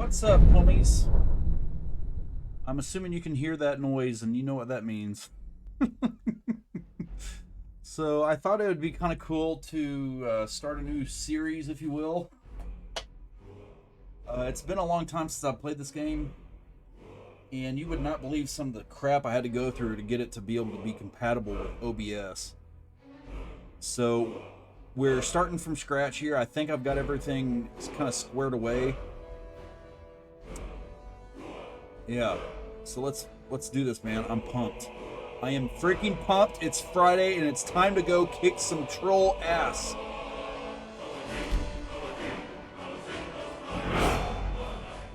What's up, homies? I'm assuming you can hear that noise and you know what that means. So I thought it would be kind of cool to start a new series, if you will. It's been a long time since I've played this game, and you would not believe some of the crap I had to go through to get it to be able to be compatible with OBS. So we're starting from scratch here. I think I've got everything kind of squared away. Yeah, so let's do this, man. I'm pumped. I am freaking pumped. It's Friday and it's time to go kick some troll ass.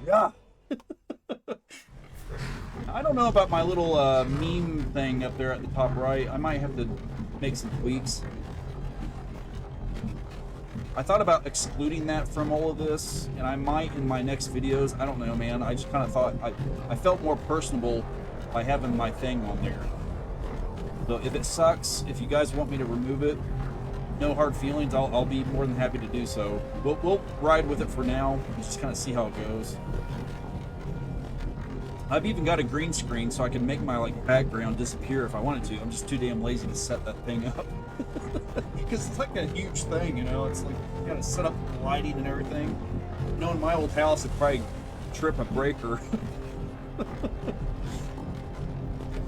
Yeah. I don't know about my little meme thing up there at the top right. I might have to make some tweaks. I thought about excluding that from all of this, and I might in my next videos. I don't know, man. I just kind of thought I felt more personable by having my thing on there. So if it sucks, if you guys want me to remove it, no hard feelings. I'll be more than happy to do so. We'll ride with it for now and just kind of see how it goes. I've even got a green screen so I can make my background disappear if I wanted to. I'm just too damn lazy to set that thing up. Because it's like a huge thing, you know. It's like you gotta set up the lighting and everything. You know, in my old house, it'd probably trip a breaker.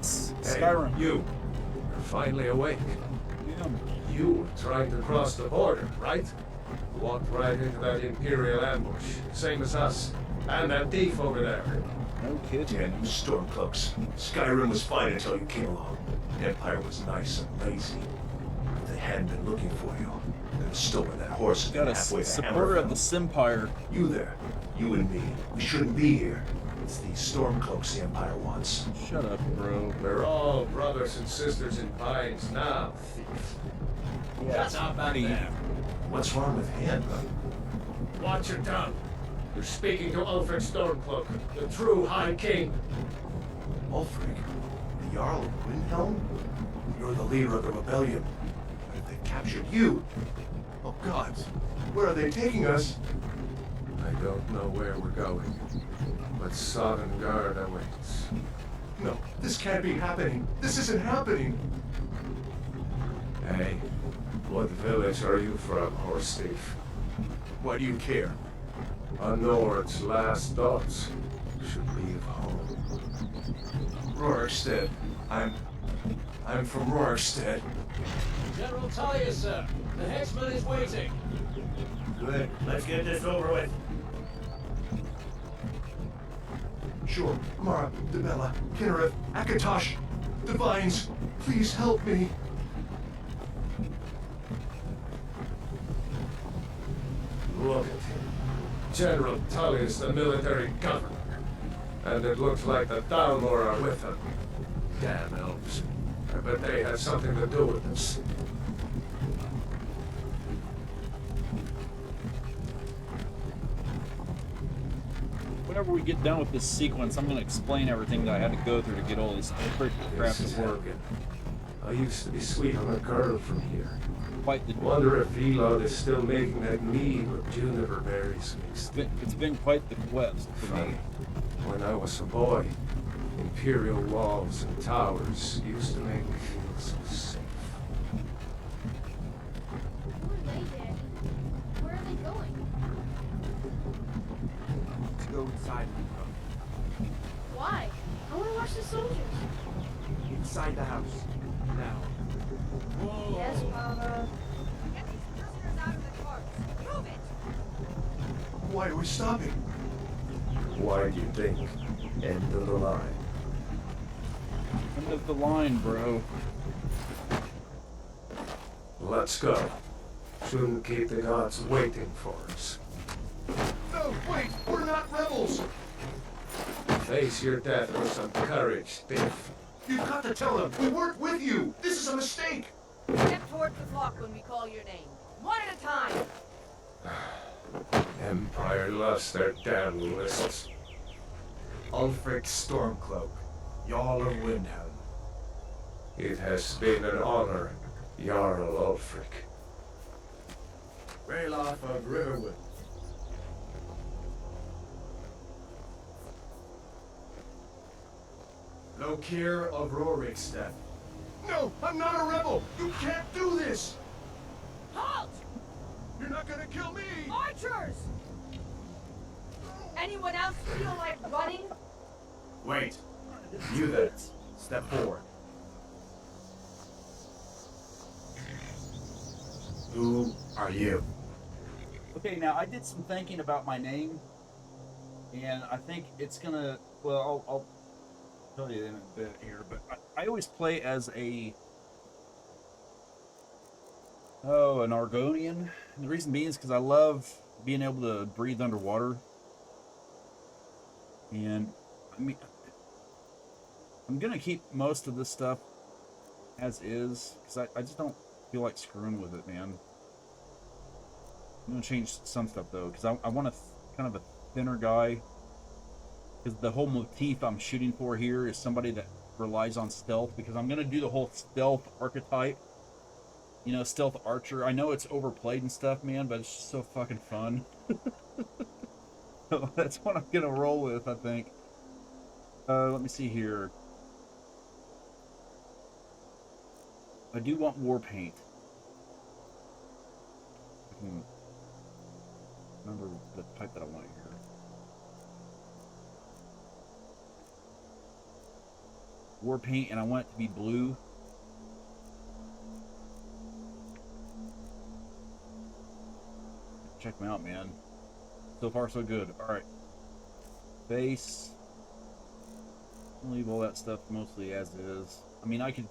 Skyrim. Hey, you're finally awake. Yeah. You were trying to cross the border, right? Walked right into that imperial ambush, same as us, and that thief over there. No kidding. Damn you stormcloaks. Skyrim was fine until you came along. Empire was nice and lazy. If they hadn't been looking for you, they'd have stolen that horse and Got a halfway to supporter of the Hammerfell. Simpire. You there, you and me, we shouldn't be here. It's these stormcloaks the Empire wants. Shut up, bro. We're all brothers and sisters in binds now, thief. Yeah, Shut up back pretty. there. What's wrong with him? Watch your tongue. You're speaking to Ulfric Stormcloak, the true High King. Ulfric, the Jarl of Windhelm? You're the leader of the rebellion. But if they captured you... Oh gods, where are they taking us? I don't know where we're going, but Sovngarde awaits. No, this can't be happening. This isn't happening. Hey, what village are you from, horse thief? Why do you care? A Nord's last thoughts should be of home. Rorikstead. I'm from Rorikstead. General Talia, sir. The henchman is waiting. Good. Let's get this over with. Sure, Mara, Debella, Kinnereth, Akatosh, Divines, please help me. Look at him. General Tully is the military governor. And it looks like the Dalmor are with him. Damn elves. I bet they had something to do with this. Whenever we get done with this sequence, I'm going to explain everything that I had to go through to get all this freaking crap This is to work. Helgen. I used to be sweet on a girl from here. Quite the. Wonder if Elod is still making that mead with juniper berries mixed. It's been quite the quest for me. Funny. When I was a boy, imperial walls and towers used to make me feel so safe. Who are they, Daddy? Where are they going? To go inside. Why? I want to watch the soldiers. Inside the house. Now. Yes, Mama. Get these prisoners out of the courts. Move it! Why are we stopping? Why do you think? End of the line. End of the line, bro. Let's go. Shouldn't keep the gods waiting for us. No, wait, we're not rebels. Face your death with some courage, thief. You've got to tell them we weren't with you. This is a mistake. Step towards the flock when we call your name. One at a time. Empire lost their damn lists. Ulfric Stormcloak, Jarl of Windhelm. It has been an honor, Jarl Ulfric. Ralof of Riverwood. No care of Rorikstead. No, I'm not a rebel! You can't do this! Halt! You're not gonna kill me! Archers! Anyone else feel like running? Wait. You then. Step forward. Who are you? Okay, now I did some thinking about my name, and I think it's gonna. Well, I'll tell you in a bit here, but I always play as an Argonian. And the reason being is because I love being able to breathe underwater, and I mean, I'm gonna keep most of this stuff as is because I just don't feel like screwing with it, man. I'm gonna change some stuff though, because I want a kind of a thinner guy. Because the whole motif I'm shooting for here is somebody that relies on stealth. Because I'm gonna do the whole stealth archetype. You know, stealth archer. I know it's overplayed and stuff, man, but it's just so fucking fun. So that's what I'm gonna roll with, I think. Let me see here. I do want war paint. Remember the type that I want here. War paint, and I want it to be blue. Check them out, man. So far, so good. Alright. Base. I'll leave all that stuff mostly as is. I mean, I could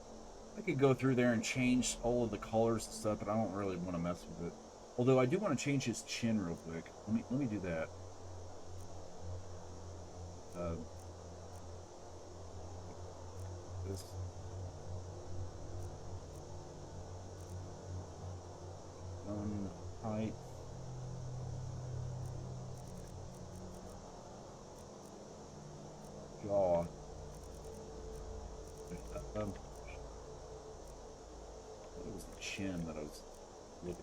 go through there and change all of the colors and stuff, but I don't really want to mess with it. Although I do want to change his chin real quick. Let me do that. This. Height. Jaw. It was the chin that I was looking for.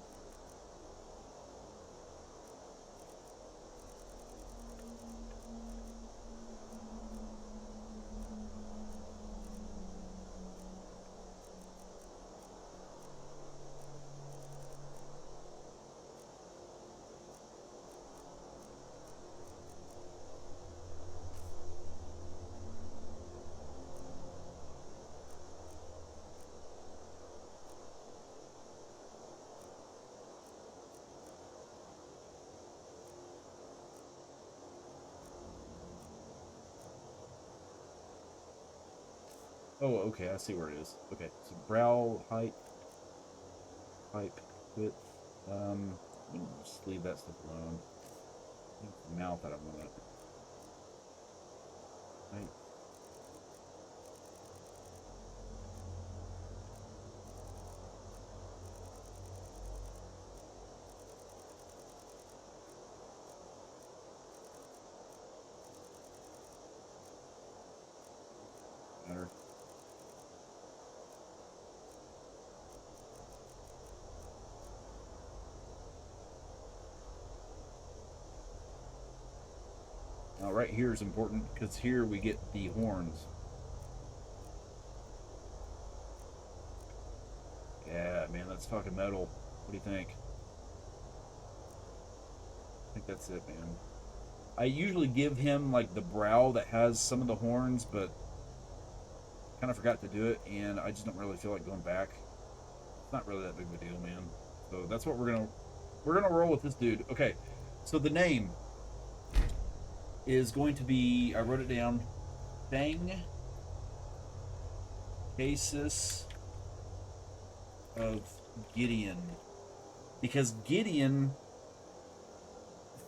Oh, okay, I see where it is. Okay, so brow height, pipe width. Just leave that stuff alone. Mouth, I don't want that. Height. Matter. Now right here is important because here we get the horns. Yeah, man, that's fucking metal. What do you think? I think that's it, man. I usually give him like the brow that has some of the horns, but kind of forgot to do it, and I just don't really feel like going back. It's not really that big of a deal, man. So that's what we're gonna roll with this dude. Okay, so the name is going to be, I wrote it down, Fang Caysus of Gideon. Because Gideon,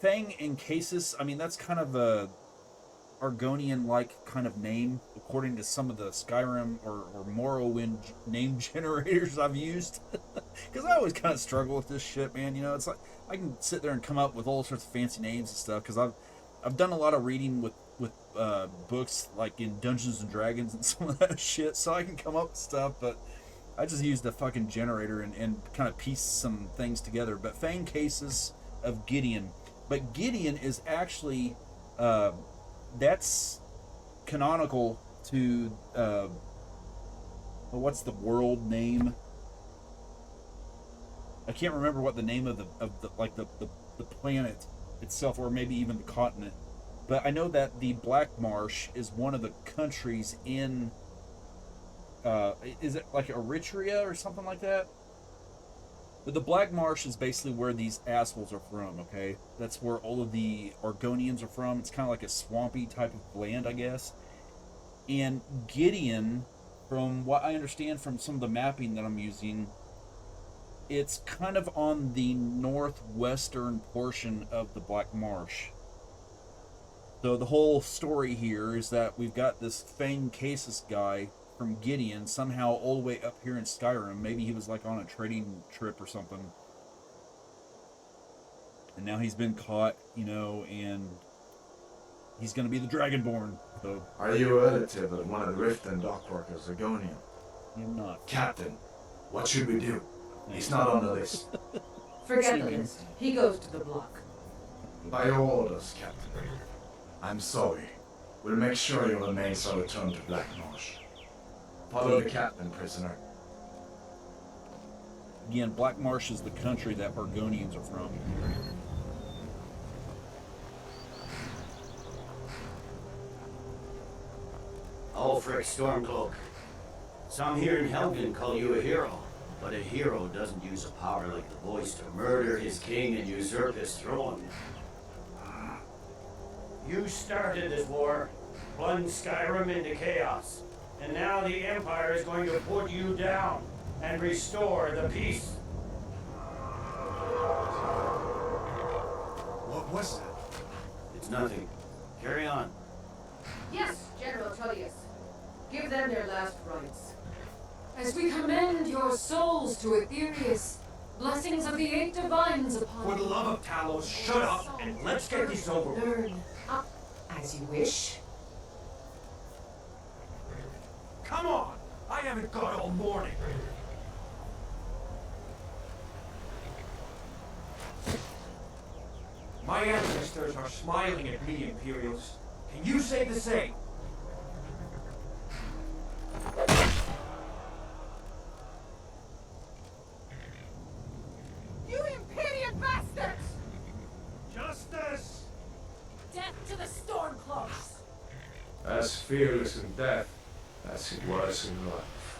Fang and Caysus, I mean, that's kind of a Argonian-like kind of name, according to some of the Skyrim or Morrowind name generators I've used. Because I always kind of struggle with this shit, man. You know, it's like, I can sit there and come up with all sorts of fancy names and stuff, because I've done a lot of reading with books like in Dungeons and Dragons and some of that shit, so I can come up with stuff, but I just used the fucking generator and kind of piece some things together. But Fang Caysus of Gideon. But Gideon is actually, that's canonical to what's the world name? I can't remember what the name of the planet itself, or maybe even the continent. But I know that the Black Marsh is one of the countries in. Is it like Eritrea or something like that? But the Black Marsh is basically where these assholes are from. Okay, that's where all of the Argonians are from. It's kind of like a swampy type of land, I guess. And Gideon, from what I understand from some of the mapping that I'm using, it's kind of on the northwestern portion of the Black Marsh. So the whole story here is that we've got this Fang Caysus guy from Gideon somehow all the way up here in Skyrim. Maybe he was like on a trading trip or something. And now he's been caught, you know, and he's going to be the Dragonborn. So Are you a relative of one of the Rift and dock workers, Argonian? I'm not. Captain, what should we do? He's not on the list. Forget the list. He goes to the block. By your orders, Captain. I'm sorry. We'll make sure your remains are returned to Black Marsh. Follow the captain, prisoner. Again, Black Marsh is the country that Argonians are from. Ulfric Stormcloak. Some here in Helgen call you a hero, but a hero doesn't use a power like the voice to murder his king and usurp his throne. You started this war, plunged Skyrim into chaos, and now the Empire is going to put you down and restore the peace. What was that? It's nothing. Carry on. Yes, General Tullius. Give them their last rites. As we commend your souls to Aetherius, blessings of the eight divines upon For the love of Talos, shut up and let's get this over with. Learn as you wish. Come on! I haven't got all morning. My ancestors are smiling at me, Imperials. Can you say the same? You imperial bastards! Justice! Death to the Stormcloaks! As fearless in death as he was in life.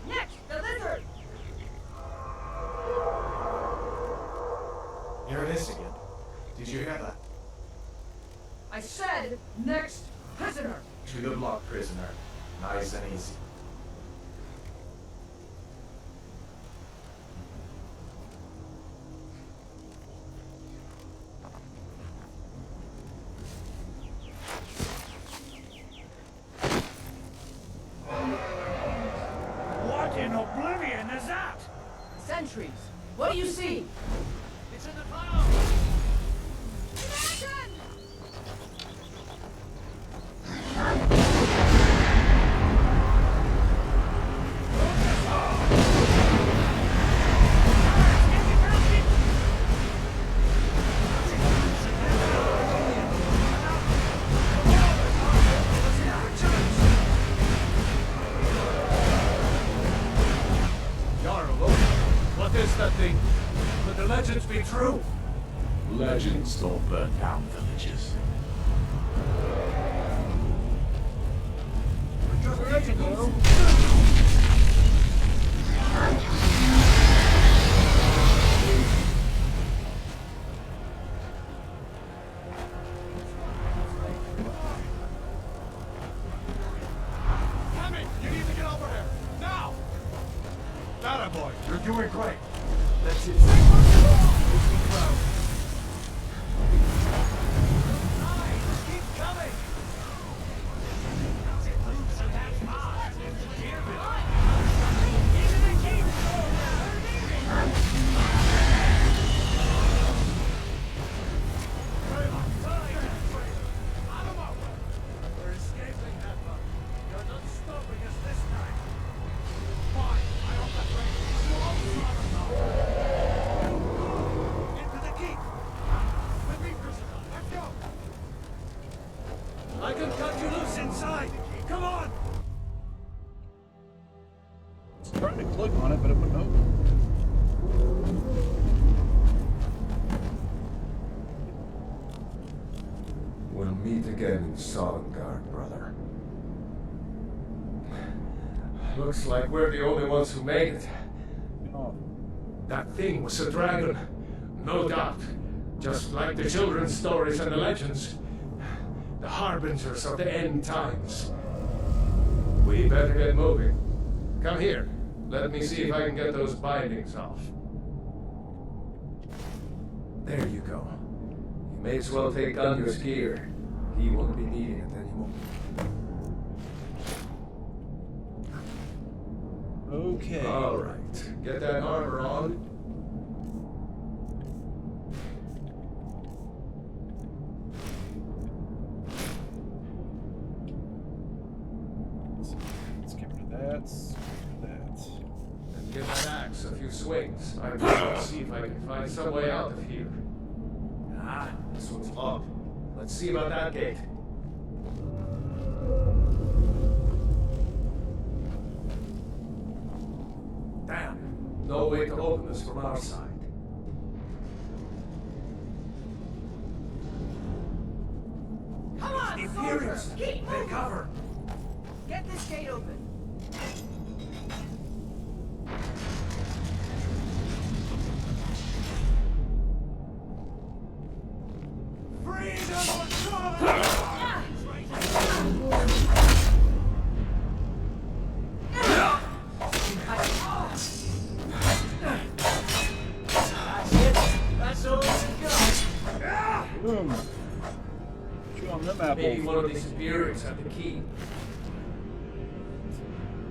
Nick, the lizard! Here it is again. Did you hear that? I said, next prisoner. To the block, prisoner. Nice and easy. What in oblivion is that? Sentries. What do you see? It's in the clouds! Imagine! What is that thing? Could the legends be true? Legends don't burn down villages. Tammy, you need to get over here! Now! That boy, you're doing great. That's it. Keep coming! We're escaping that one. You're not stopping us this time. Fine, I hope that brings you all into the keep. With me, prisoner. Let's go. I can cut you loose inside. Come on! I was trying to click on it, but it wouldn't open. We'll meet again in Saga, brother. Looks like we're the only ones who made it. Oh, That thing was a dragon, no doubt. Just like the children's stories and the legends. The harbingers of the end times. We better get moving. Come here. Let me see if I can get those bindings off. There you go. You may as well take Gunyo's gear. He won't be needing it anymore. okay. All right. Get that armor on. Let's get rid of that. Let's get rid of that. And give that axe a few swings. I'm going to see if I can find some way out of here. Ah, this one's locked. Let's see about that gate. Damn. No way to open this from our side. Come on, Imperials! soldiers! Keep Take moving! cover! Get this gate open. That's all we got. Boom. Chew on them apples. Maybe one of these Imperials had the key.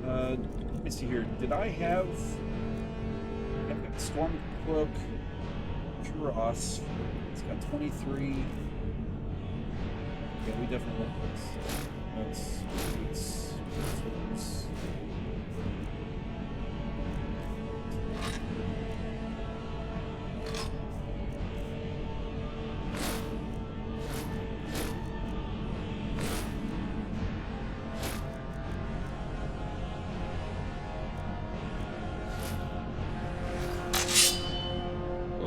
Let me see here. Did I have... I've got Stormcloak, Dross. It's got 23. Yeah, we definitely want this. That's...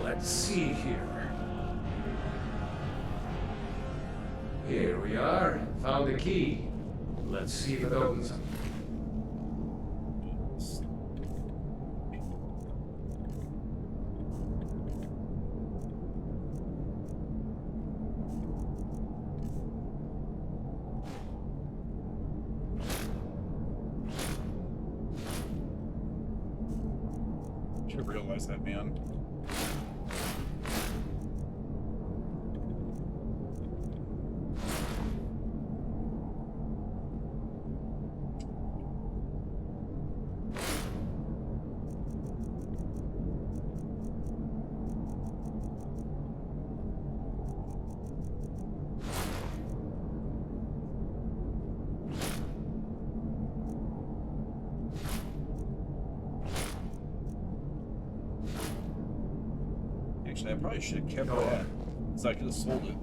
Let's see here. Here we are. Found the key. Let's see if it opens. Should have realized that, man. Actually, I probably should have kept that, because I could have sold it.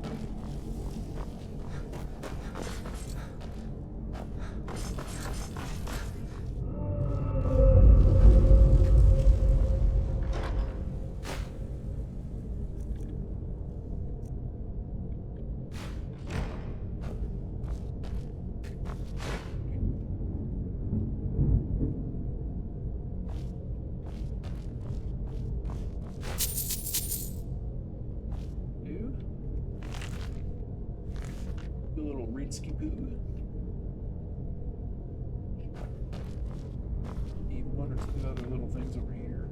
One or two other little things over here.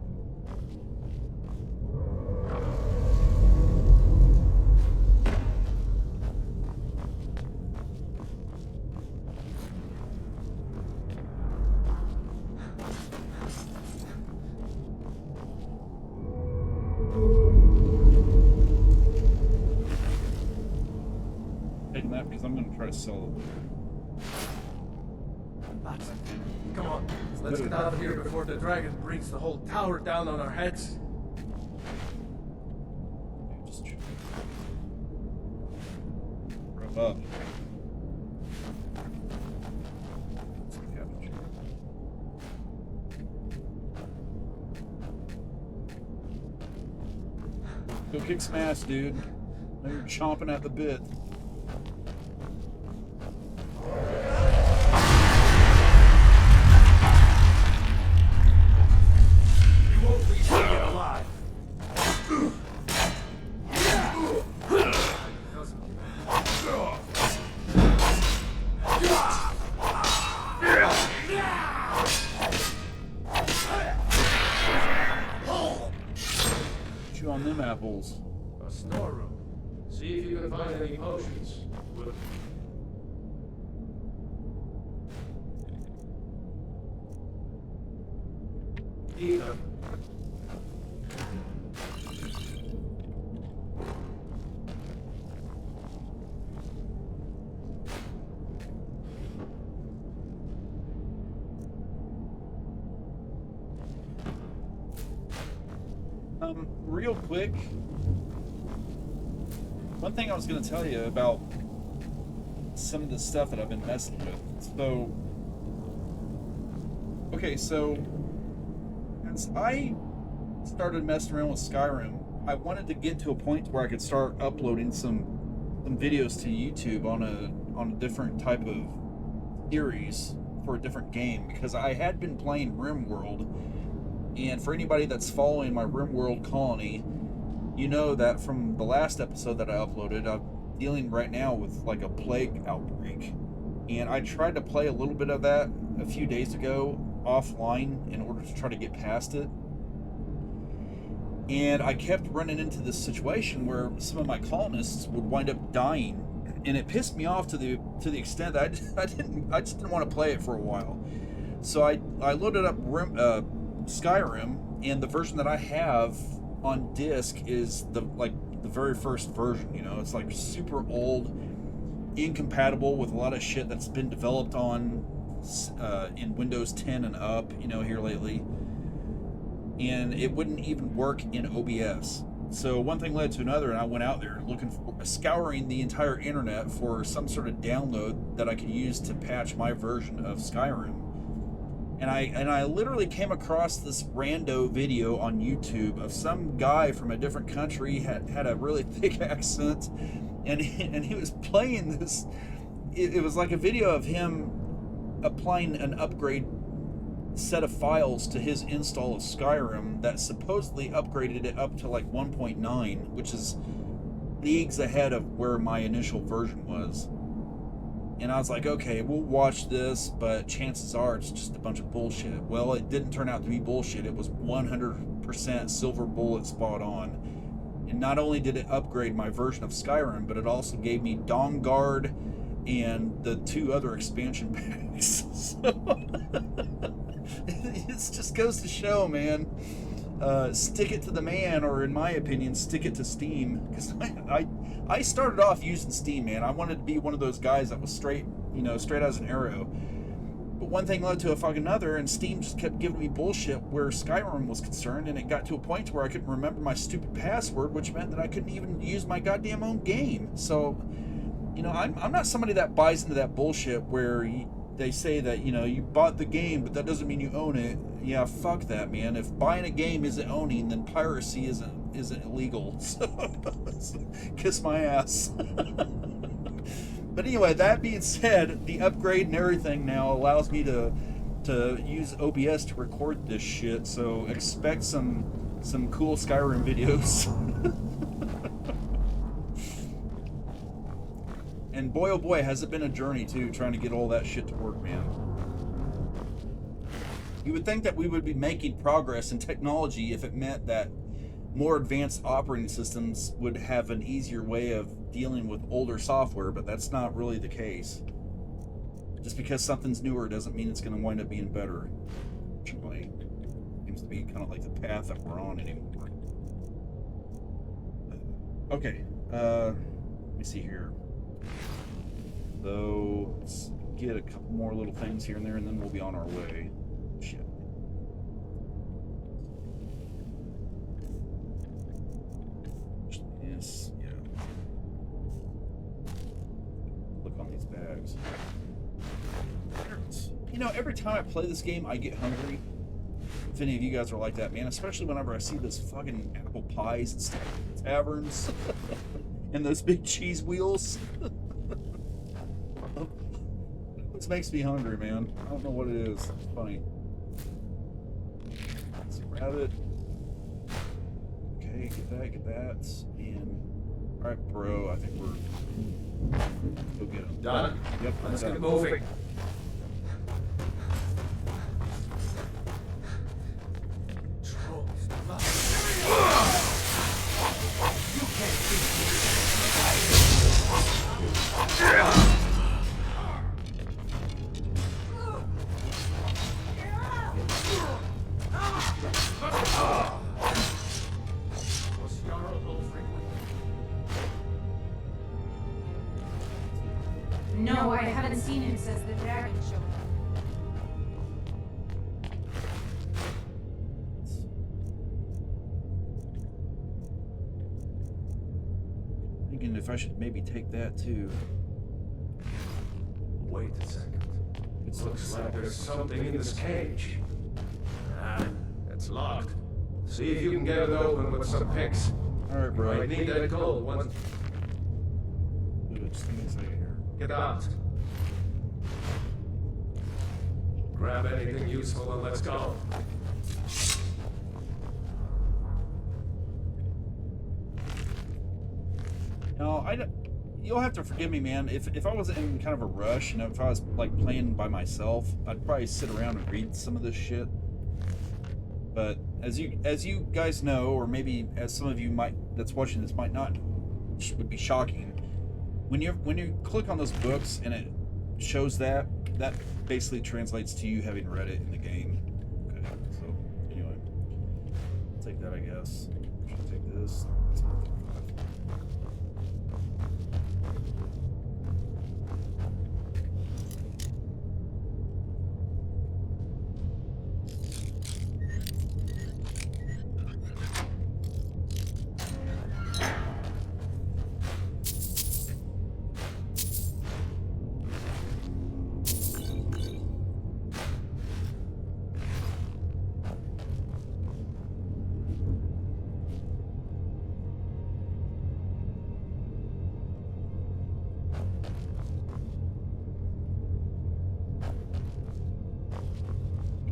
Taking that because I'm going to try to sell it. Come on, let's get out of here before the dragon brings the whole tower down on our heads. Just rub up. Go kick some ass, dude. Now you're chomping at the bit. You won't be taken alive. Chew on them apples. A storeroom. See if you can find any potions. We'll... Eat them. Real quick, one thing I was going to tell you about some of the stuff that I've been messing with. So, okay, so as I started messing around with Skyrim, I wanted to get to a point where I could start uploading some videos to YouTube on a different type of series for a different game, because I had been playing RimWorld. And for anybody that's following my RimWorld colony, you know that from the last episode that I uploaded, I'm dealing right now with like a plague outbreak. And I tried to play a little bit of that a few days ago offline in order to try to get past it. And I kept running into this situation where some of my colonists would wind up dying. And it pissed me off to the extent that I just didn't want to play it for a while. So I loaded up Skyrim, and the version that I have on disc is the very first version. You know, it's like super old, incompatible with a lot of shit that's been developed on in Windows 10 and up, you know, here lately, and it wouldn't even work in OBS. So one thing led to another, and I went out there scouring the entire internet for some sort of download that I could use to patch my version of Skyrim. And I literally came across this rando video on YouTube of some guy from a different country, had a really thick accent, and he was playing this. It was like a video of him applying an upgrade set of files to his install of Skyrim that supposedly upgraded it up to like 1.9, which is leagues ahead of where my initial version was. And I was like, okay, we'll watch this, but chances are it's just a bunch of bullshit. Well, it didn't turn out to be bullshit. It was 100% silver bullet spot on. And not only did it upgrade my version of Skyrim, but it also gave me Dawnguard and the 2 other expansion packs. So it just goes to show, man. Stick it to the man, or in my opinion, stick it to Steam. Because I started off using Steam, man. I wanted to be one of those guys that was straight as an arrow. But one thing led to a fucking another, and Steam just kept giving me bullshit where Skyrim was concerned, and it got to a point where I couldn't remember my stupid password, which meant that I couldn't even use my goddamn own game. So, you know, I'm not somebody that buys into that bullshit where they say that, you know, you bought the game, but that doesn't mean you own it. Yeah, fuck that, man. If buying a game isn't owning, then piracy isn't illegal. So, kiss my ass. But anyway, that being said, the upgrade and everything now allows me to use OBS to record this shit. So expect some cool Skyrim videos. And boy, oh boy, has it been a journey too, trying to get all that shit to work, man. You would think that we would be making progress in technology if it meant that more advanced operating systems would have an easier way of dealing with older software, but that's not really the case. Just because something's newer doesn't mean it's going to wind up being better. Fortunately, seems to be kind of like the path that we're on anymore. Okay, let me see here. So let's get a couple more little things here and there, and then we'll be on our way. Shit. Yes, yeah. Look on these bags. You know, every time I play this game, I get hungry. if any of you guys are like that, man. Especially whenever I see those fucking apple pies and stuff at taverns and those big cheese wheels. This makes me hungry, man. I don't know what it is. It's funny. Let's grab it. Okay, get that. And alright, bro, I think we're go get him. Done? Yep, Let's done. get moving. No, I haven't seen him since the dragon showed up. Thinking if I should maybe take that too. Wait a second. It Looks like there's something in this cage. Ah, it's locked. See if you can get it open with some picks. Alright, bro. Might need that gold once. Just give me a second here. Get out. Grab anything useful and let's go. No, you'll have to forgive me, man. If I was in kind of a rush, you know, if I was like playing by myself, I'd probably sit around and read some of this shit. But as you guys know, or maybe as some of you that's watching this might not, would be shocking. When you click on those books and it shows that basically translates to you having read it in the game. Okay, so anyway, I'll take that, I guess. Should take this.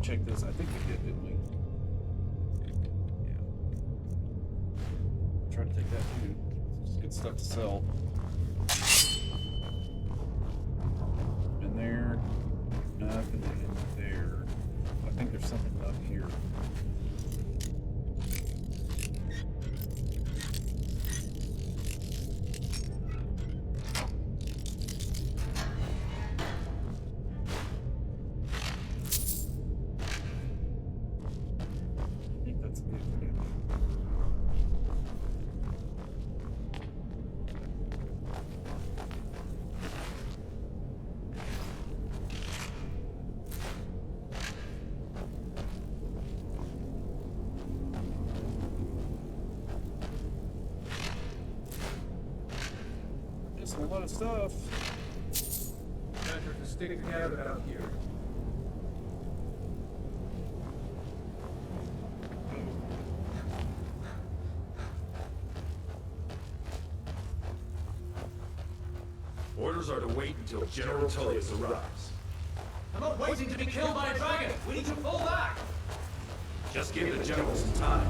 Check this. I think we did, didn't we? Yeah. Try to take that too. It's good stuff to sell. In there. Nothing in there. I think there's something up here. A lot of stuff. Better to stick together out here. Orders are to wait until General Tullius arrives. I'm not waiting to be killed by a dragon. We need to fall back. Just give the general some time.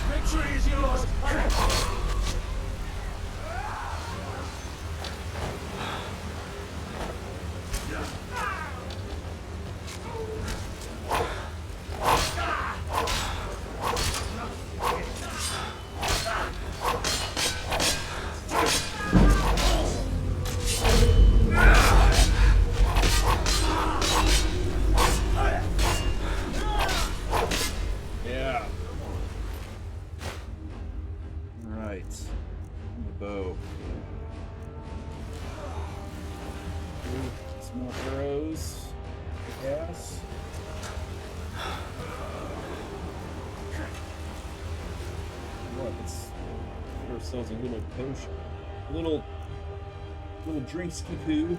Victory is yours. Ourselves a little potion, little drinksky poo.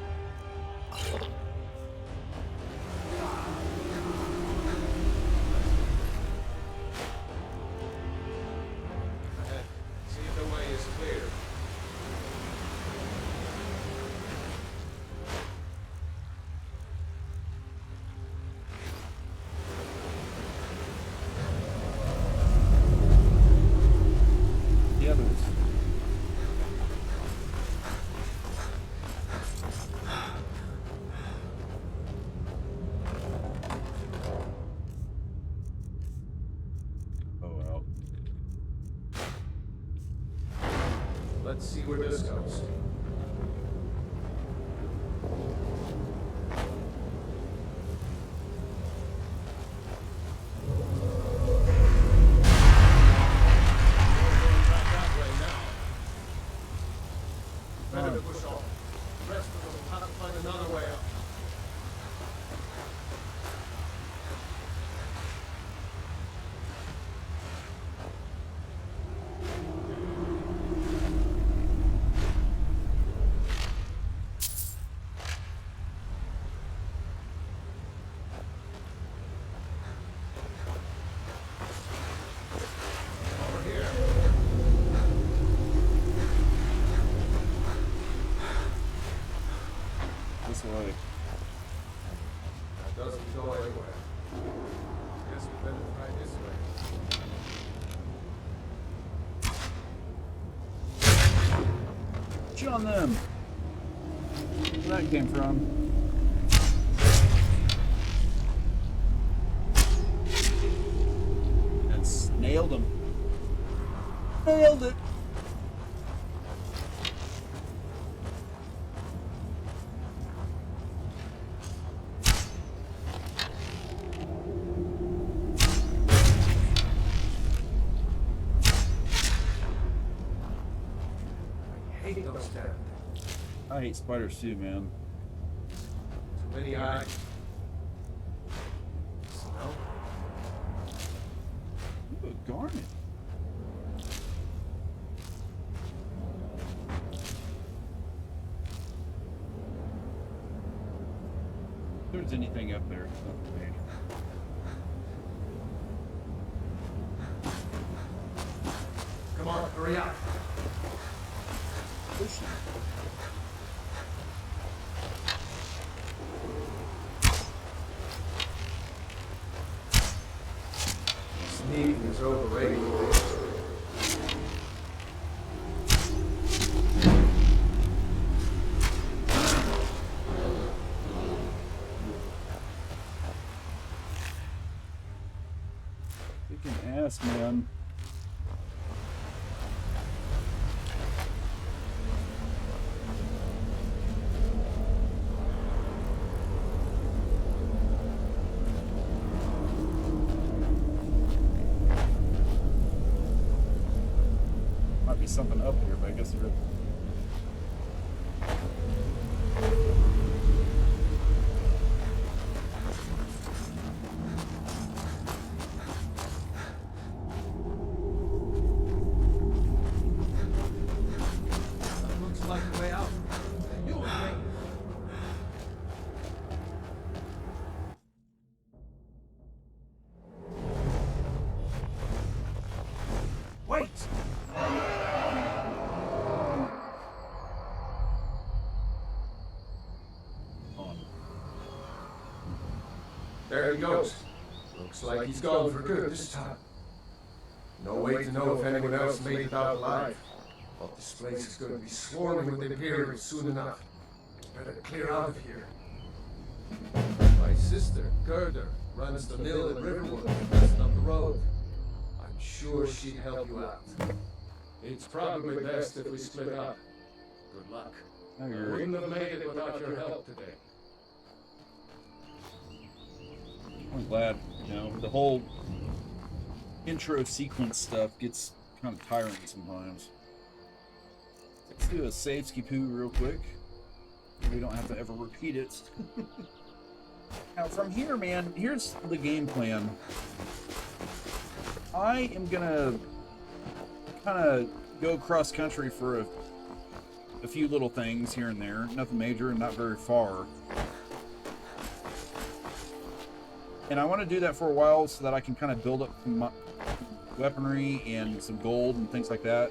others. Oh well. Let's see where this goes. Better to push on. The rest of them will have to find another way out. Over here. This way. That doesn't go anywhere. Guess we better try this way. Shit on them. Where that came from. That's nailed him. Nailed it. I hate those damn things. I hate spiders too, man. Too many eyes. Smell? Ooh, a garment. If there's anything up there, it's not for me. Come on, hurry up. Push it. Sneaking is overrated. Kicking ass, man. Might be something up here, but I guess there. That looks like a way out. You and me. Wait! There he goes. Looks like he's gone for good this time. No way to know if anyone else made it out alive. But this place is going to be swarming with imperials soon enough. Better clear out of here. My sister, Gerda, runs the mill in Riverwood, just up the road. I'm sure she'd help you out. It's probably best if we split up. Good luck. I I agree. wouldn't have made it without your help today. I'm glad, you know, the whole intro sequence stuff gets kind of tiring sometimes. Let's do a save skipoo real quick. We don't have to ever repeat it. Now from here, man, here's the game plan. I am gonna kind of go cross country for a few little things here and there. Nothing major and not very far. And I want to do that for a while so that I can kind of build up some weaponry and some gold and things like that.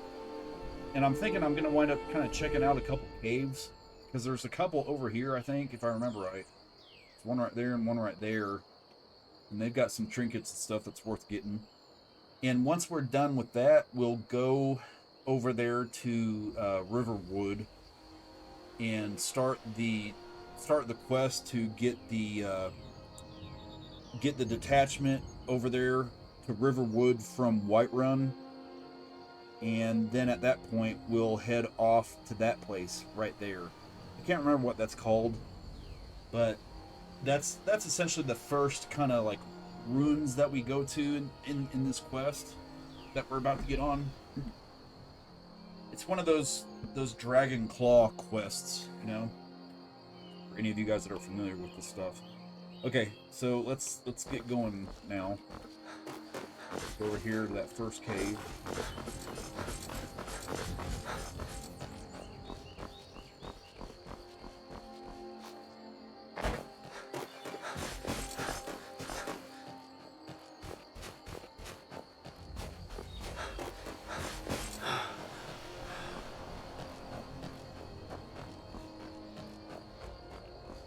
And I'm thinking I'm going to wind up kind of checking out a couple caves. Because there's a couple over here, I think, if I remember right. There's one right there and one right there. And they've got some trinkets and stuff that's worth getting. And once we're done with that, we'll go over there to Riverwood and start the quest to get the detachment over there to Riverwood from Whiterun, and then at that point we'll head off to that place right there. I can't remember what that's called, but that's essentially the first kind of like ruins that we go to in this quest that we're about to get on. It's one of those Dragon Claw quests, you know, for any of you guys that are familiar with this stuff. Okay, so let's get going now. Go over here to that first cave.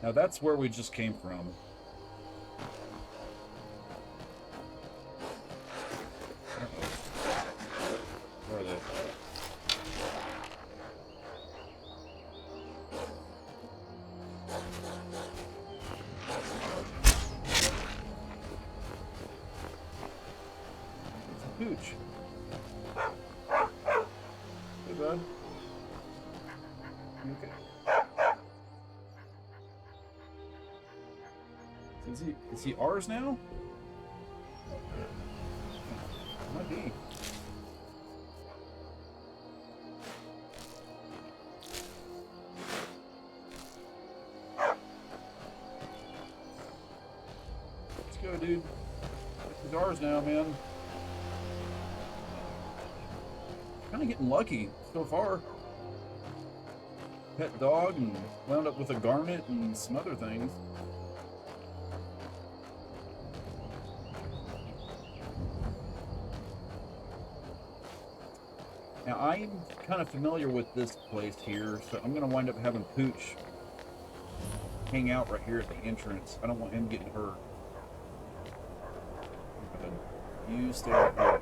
Now that's where we just came from. Where are they? It's a pooch. Hey, bud. You okay? Is he ours now? Might be. Let's go, dude. He's ours now, man. Kind of getting lucky so far. Pet dog and wound up with a garnet and some other things. Now, I'm kind of familiar with this place here, so I'm going to wind up having Pooch hang out right here at the entrance. I don't want him getting hurt. You stay right here.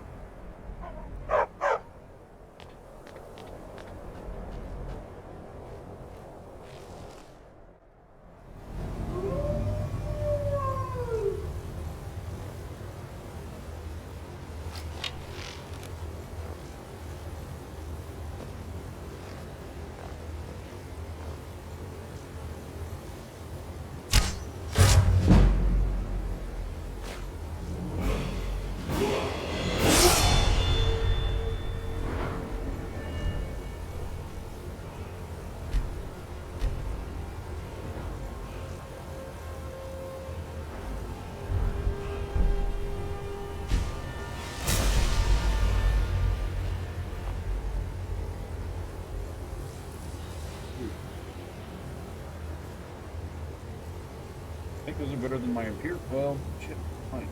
I think those are better than my imperial. Well, shit, fine.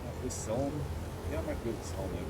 Might we sell them? Yeah, I might be able to sell them.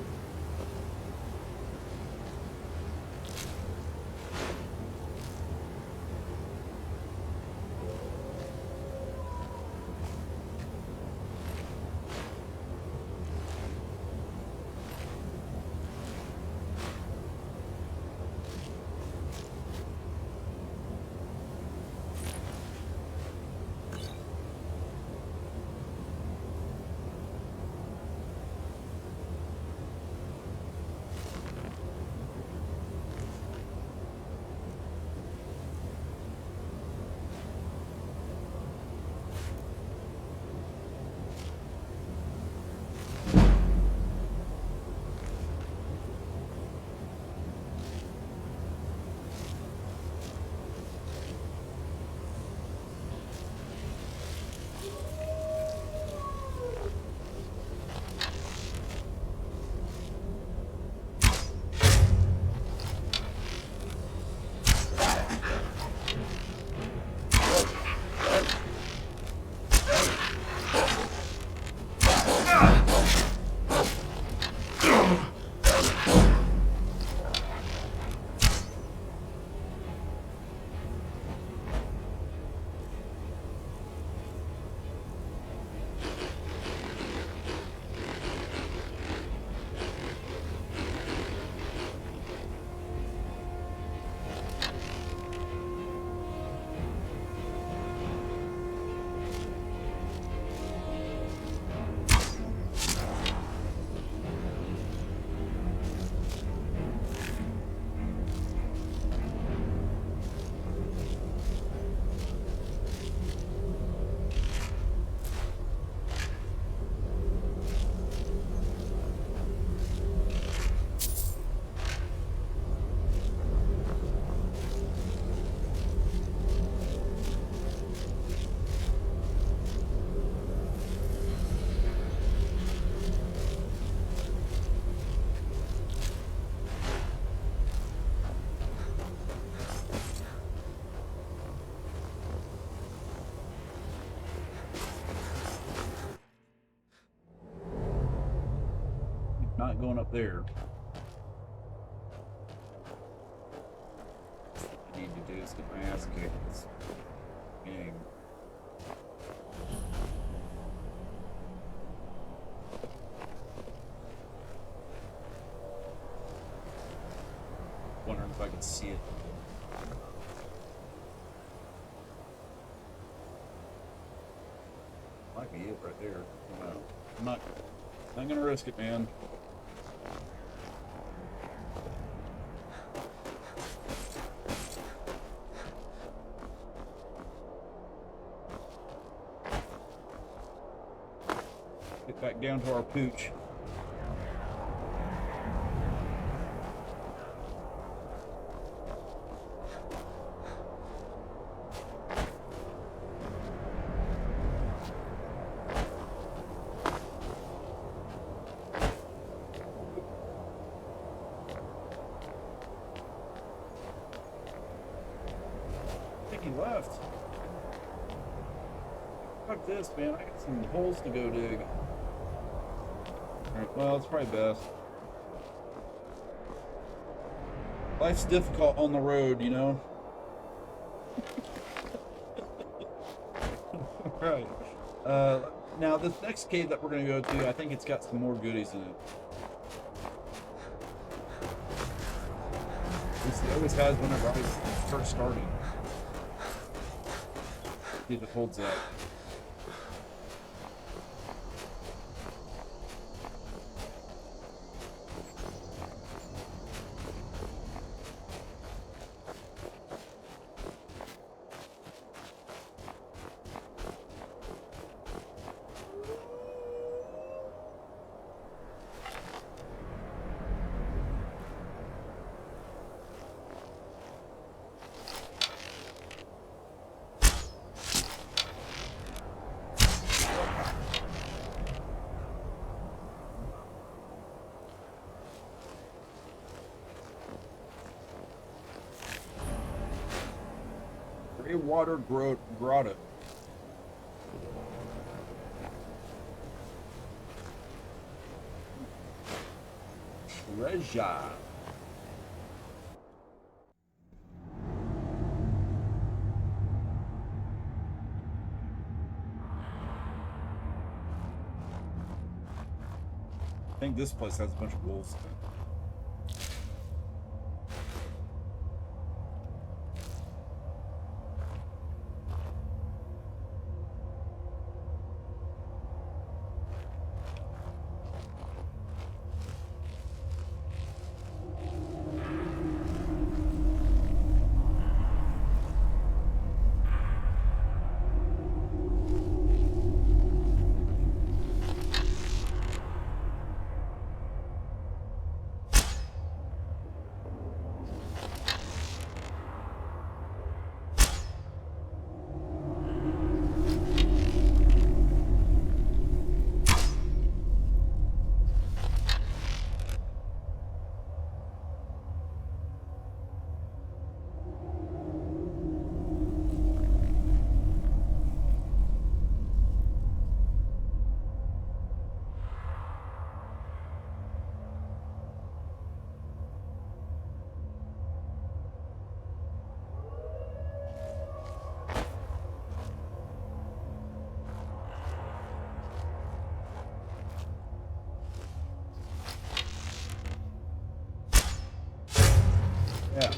not going up there. What I need to do is get my ass kicked in this game. Wondering if I could see it. Might be it right there. No, I'm not gonna risk it, man. Get back down to our pooch. He left. Fuck this, man. I got some holes to go dig. Alright, well, it's probably best. Life's difficult on the road, you know? Right. Now, this next cave that we're going to go to, I think it's got some more goodies in it. At least it always has whenever I was first starting. See if it holds up. Water grotto. Treasure. I think this place has a bunch of wolves in it. Yeah.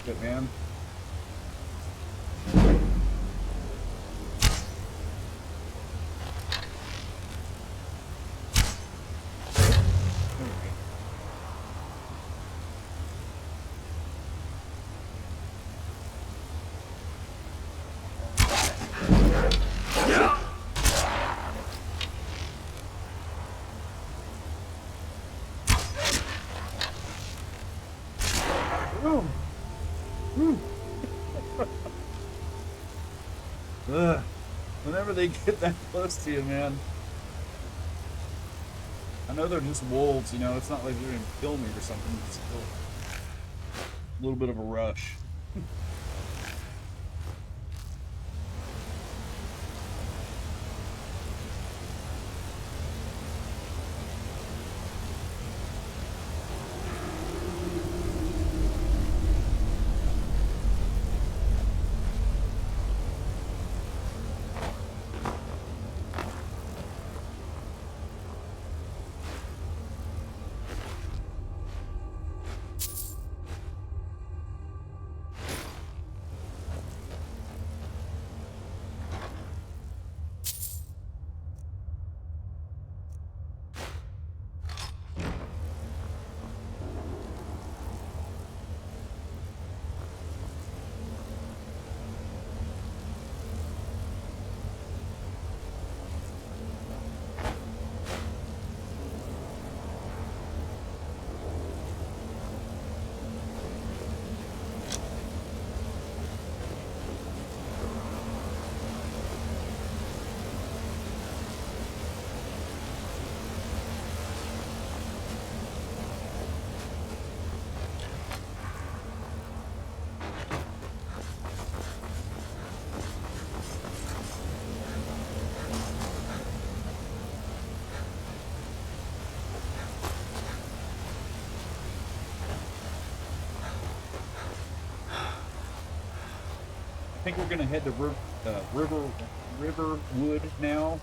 Good man. Ugh. Whenever they get that close to you, man. I know they're just wolves, you know, it's not like they're gonna kill me or something, it's still a little bit of a rush. I think we're gonna head to Riverwood now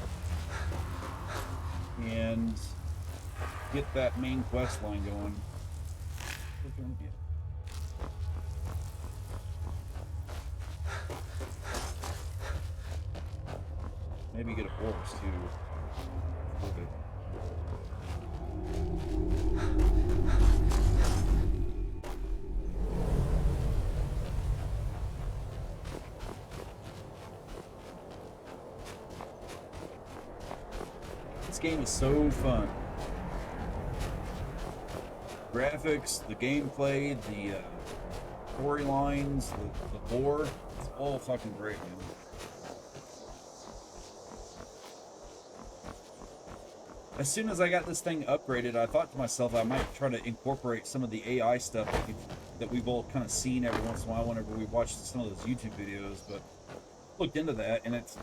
and get that main quest line going. Maybe get a horse too. Okay. This game is so fun. Graphics, the gameplay, the storylines, the lore, it's all fucking great, man. As soon as I got this thing upgraded, I thought to myself I might try to incorporate some of the AI stuff that we've all kind of seen every once in a while whenever we watch some of those YouTube videos, but looked into that, and it's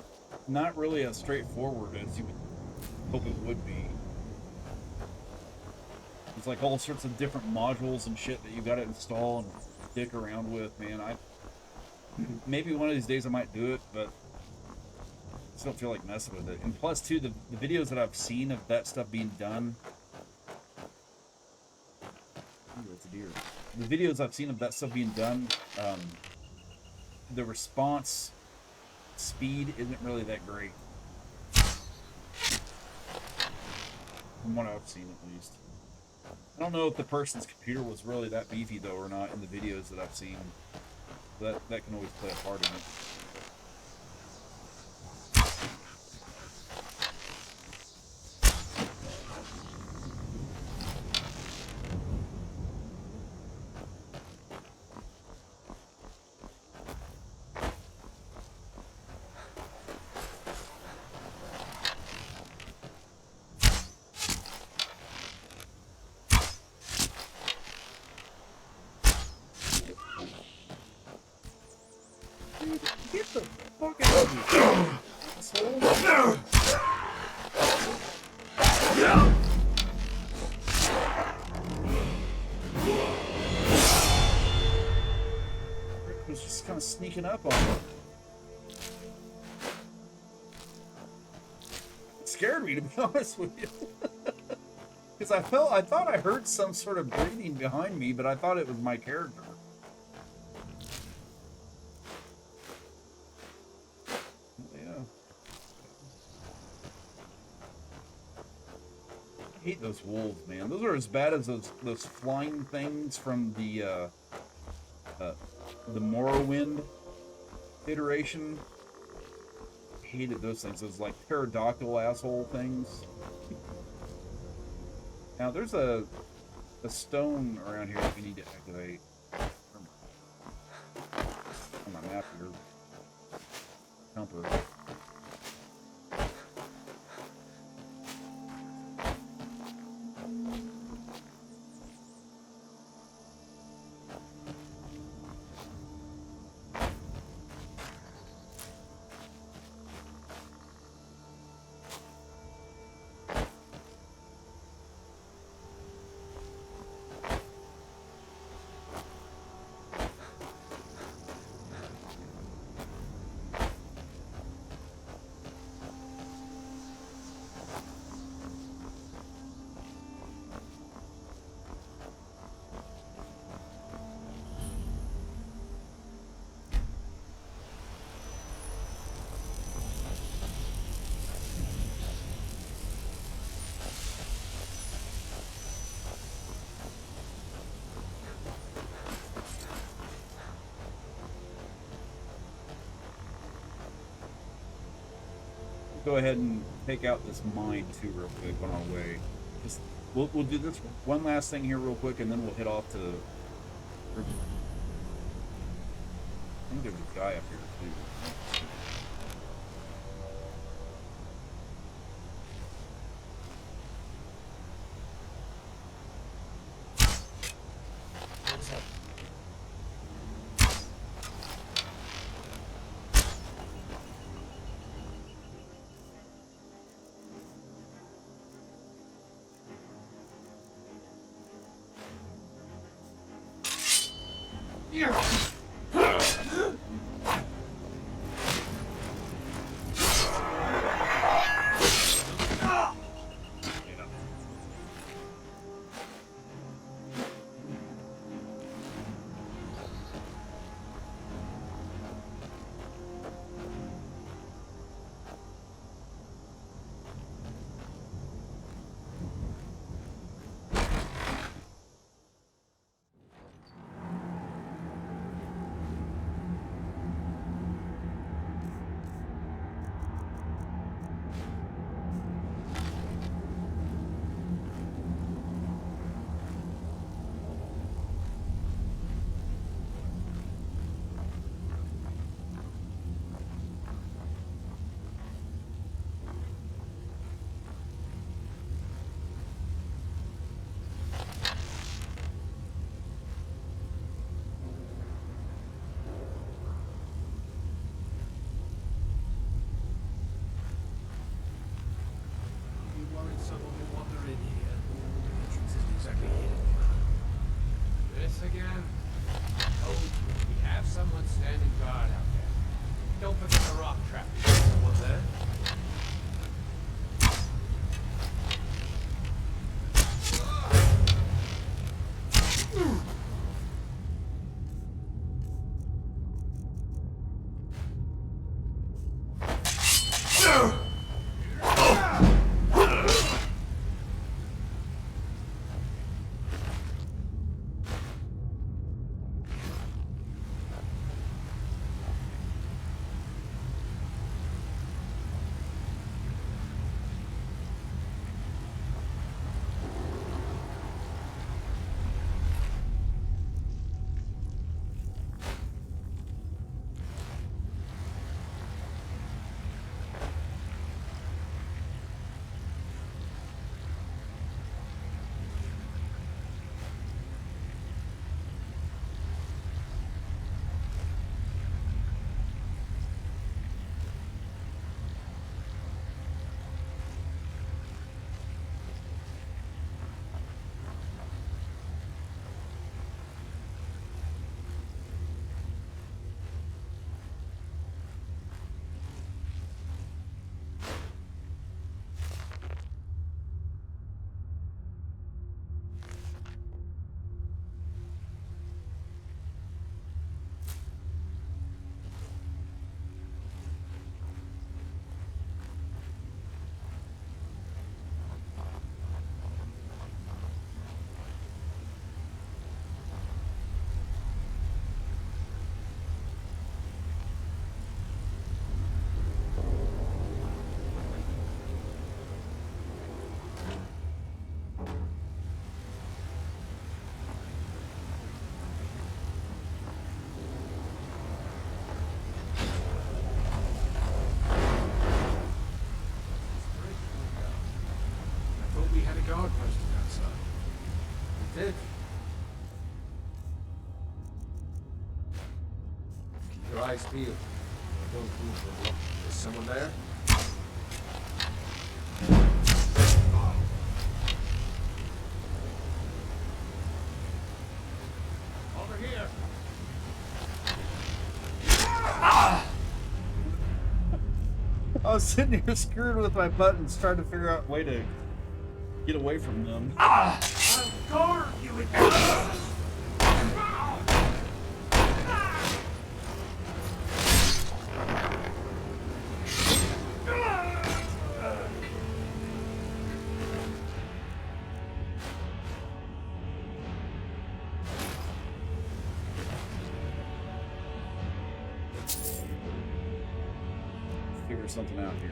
not really as straightforward as you would hope it would be. It's like all sorts of different modules and shit that you got to install and dick around with, man. Maybe one of these days I might do it, but I just don't feel like messing with it. And plus, too, the videos that I've seen of that stuff being done. Ooh, that's a deer. The videos I've seen of that stuff being done, the response speed isn't really that great. From what I've seen, at least. I don't know if the person's computer was really that beefy, though, or not in the videos that I've seen. That can always play a part in it. Get the fuck out of here, asshole. Rick was just kind of sneaking up on him. It scared me, to be honest with you. Because I thought I heard some sort of breathing behind me, but I thought it was my character. hate those wolves, man. Those are as bad as those flying things from the Morrowind iteration. Hated those things. Those like pterodactyl asshole things. Now there's a stone around here that we need to activate. On my map here. Compass. Go ahead and take out this mine too real quick on our way. Just we'll do this one last thing here real quick, and then we'll head off to. I think there's a guy up here too. nice view. Is someone there? Over here. I was sitting here screwing with my buttons, trying to figure out a way to get away from them. I'll guard you again. Figure something out here.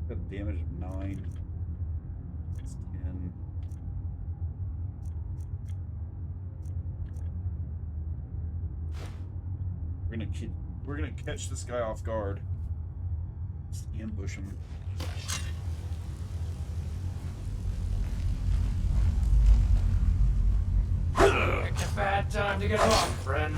Got damage of 9. It's 10. We're gonna catch this guy off guard. Just ambush him. It's a bad time to get off, friend.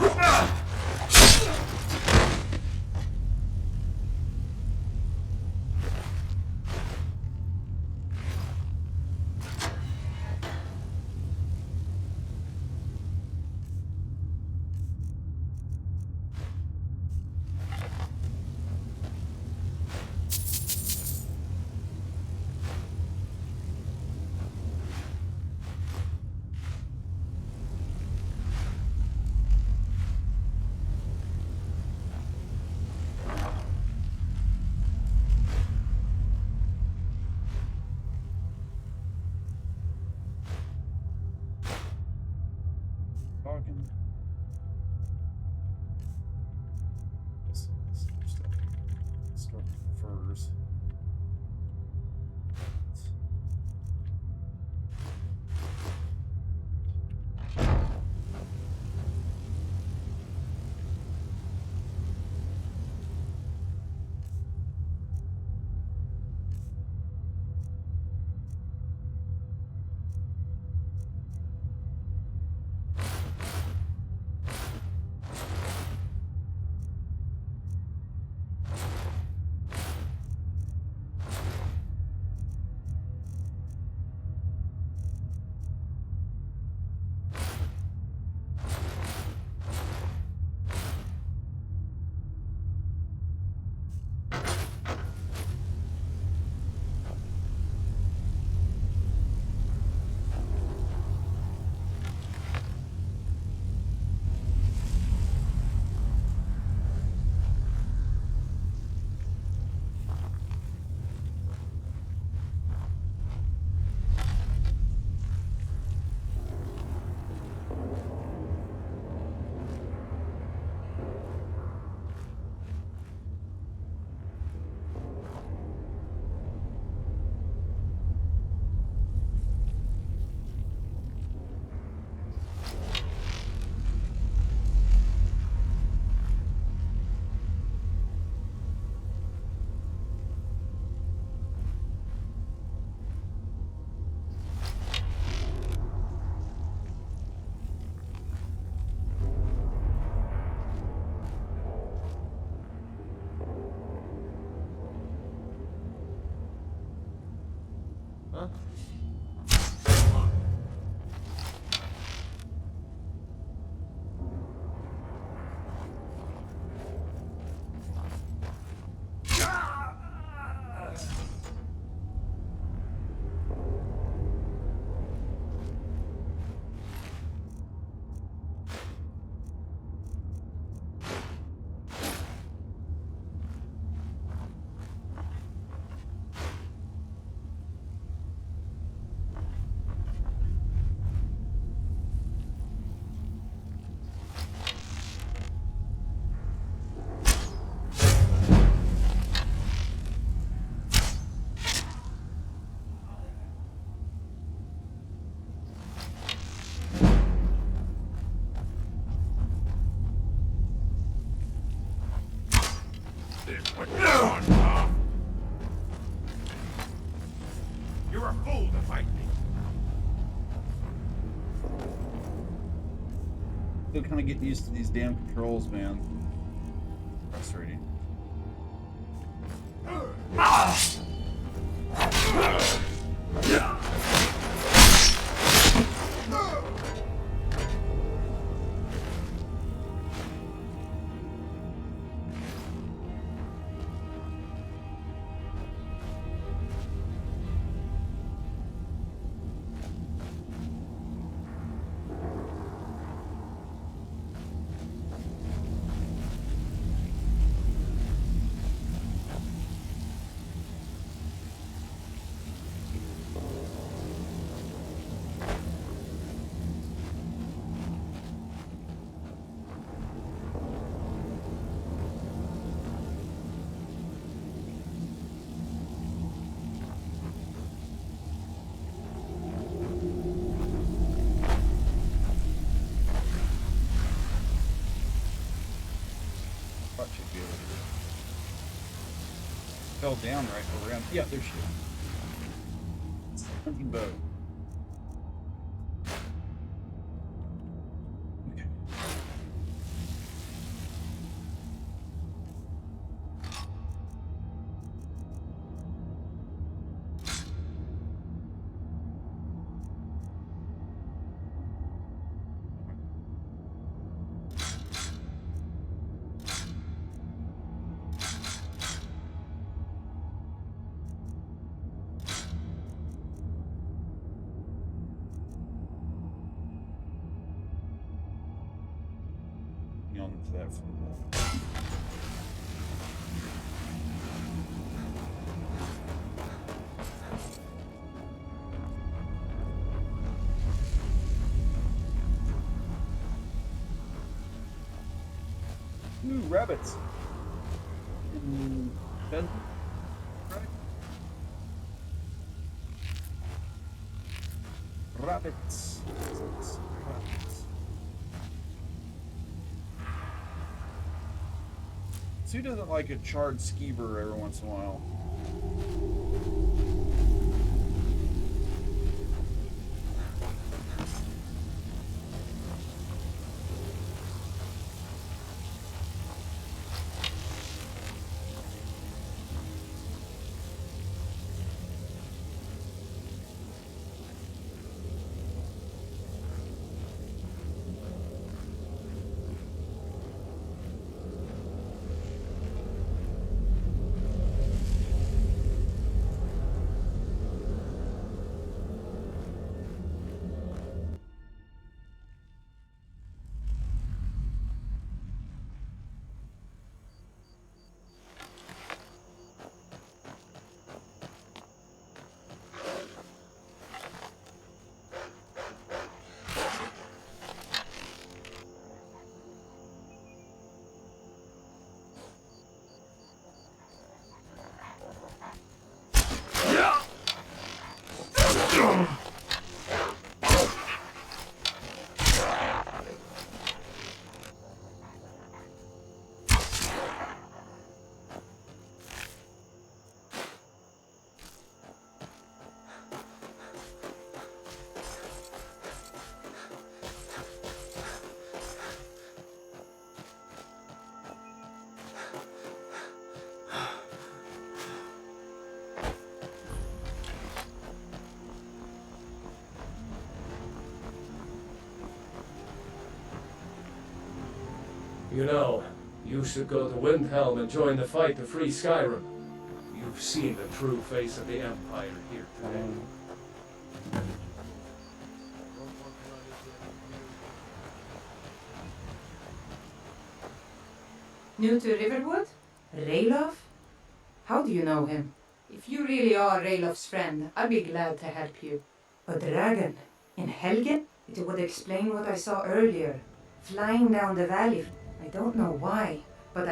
huh? You're a fool to fight me. Still kind of getting used to these damn controls, man. Frustrating. Thought she'd be able to. Fell down right around. Yeah, there she is. Hunting bow. Okay. On to that for a while. Ooh, rabbits. Ben. Right. Rabbits. Rabbits. Who doesn't like a charred skeever every once in a while? You know, you should go to Windhelm and join the fight to free Skyrim. You've seen the true face of the Empire here today. New to Riverwood? Ralof? How do you know him? If you really are Ralof's friend, I'd be glad to help you. A dragon? In Helgen? It would explain what I saw earlier. Flying down the valley. I don't know why, but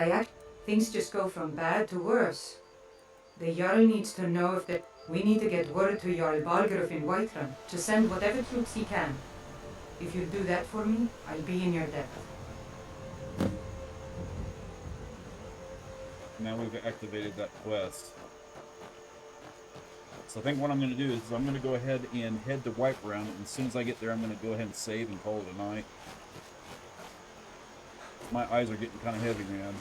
things just go from bad to worse. The Jarl needs to know if that we need to get word to Jarl Balgruuf in Whiterun to send whatever troops he can. If you do that for me, I'll be in your debt. Now we've activated that quest. So I think what I'm going to do is I'm going to go ahead and head to Whiterun, and as soon as I get there, I'm going to go ahead and save and call it a night. My eyes are getting kind of heavy, man.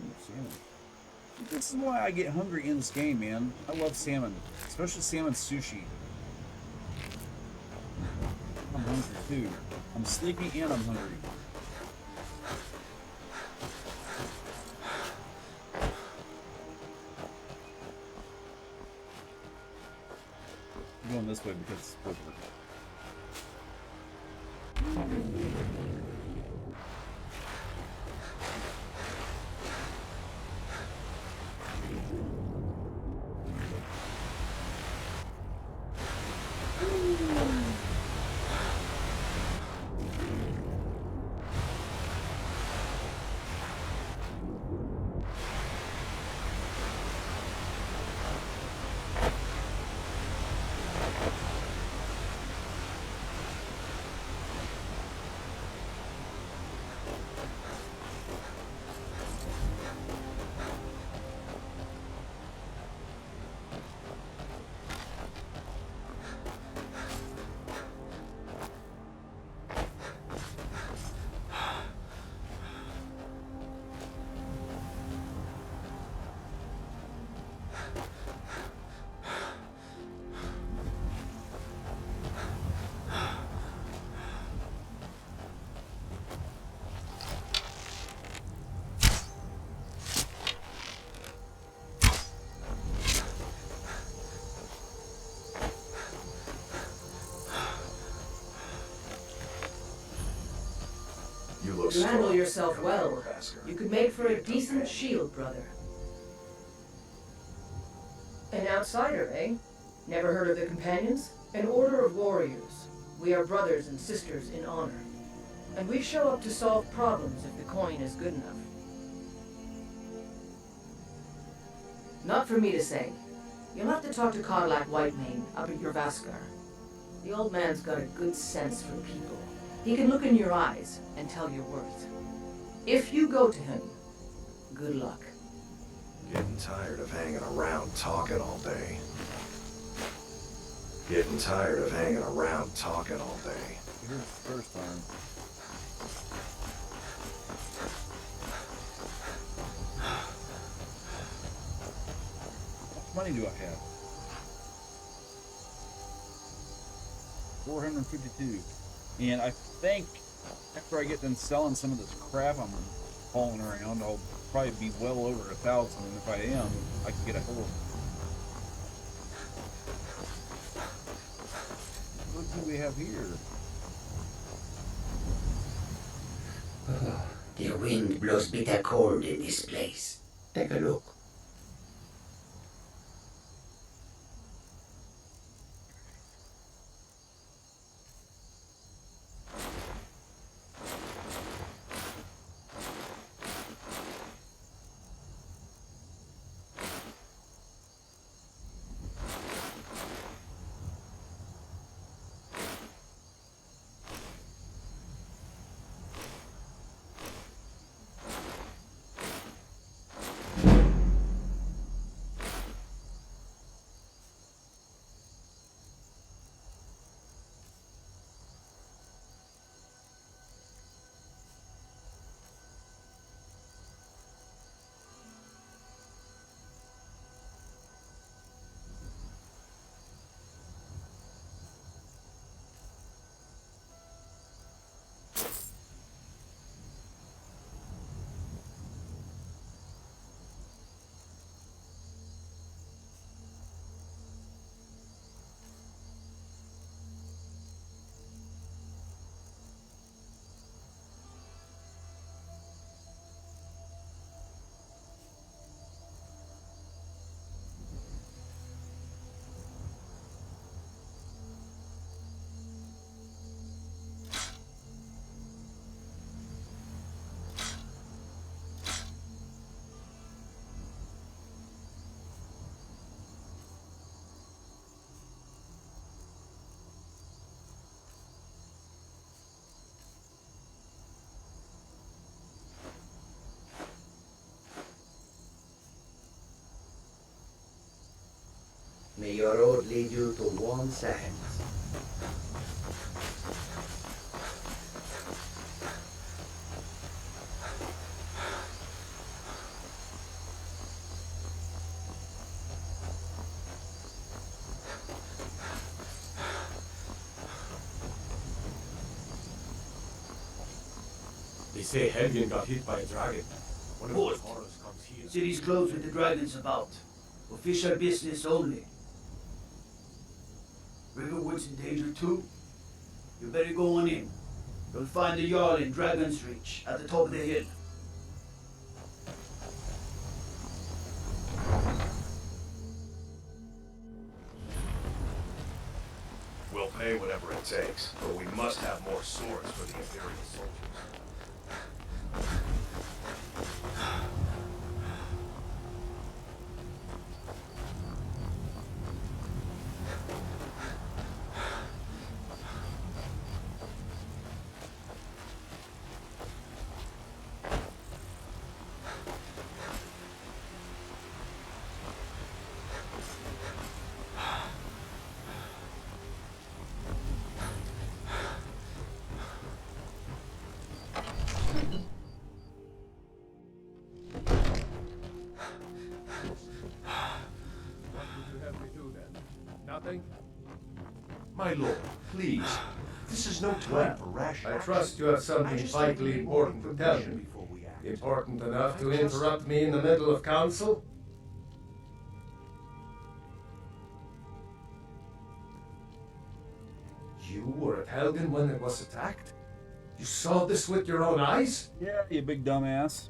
Ooh, salmon. This is why I get hungry in this game, man. I love salmon, especially salmon sushi. I'm hungry too. I'm sleepy and I'm hungry. I'm going this way because it's quicker. You handle yourself well. You could make for a decent shield, brother. An outsider, eh? Never heard of the Companions? An order of warriors. We are brothers and sisters in honor. And we show up to solve problems if the coin is good enough. Not for me to say. You'll have to talk to Karlak Whitemane up at your Vaskar. The old man's got a good sense for people. He can look in your eyes and tell your worth. If you go to him, good luck. Getting tired of hanging around talking all day. Getting tired of hanging around talking all day. Here's the first time. How much money do I have? 452. And I think after I get done selling some of this crap I'm hauling around, I'll probably be well over 1,000. And if I am, I can get a whole. What do we have here? Oh, the wind blows bitter cold in this place. Take a look. May your road lead you to warm sands. They say Helgen got hit by a dragon. One of those horrors comes here. City's closed with the dragons about. Official business only. Riverwood's in danger too. You better go on in. You'll find the Jarl in Dragon's Reach, at the top of the hill. We'll pay whatever it takes, but we must have more swords for the Imperial soldiers. Nothing? My lord, please. This is no time for rash I action. trust you have something vitally important to tell me. Before we act. Important enough to interrupt me in the middle of council? You were at Helgen when it was attacked? You saw this with your own eyes? Yeah, you big dumbass.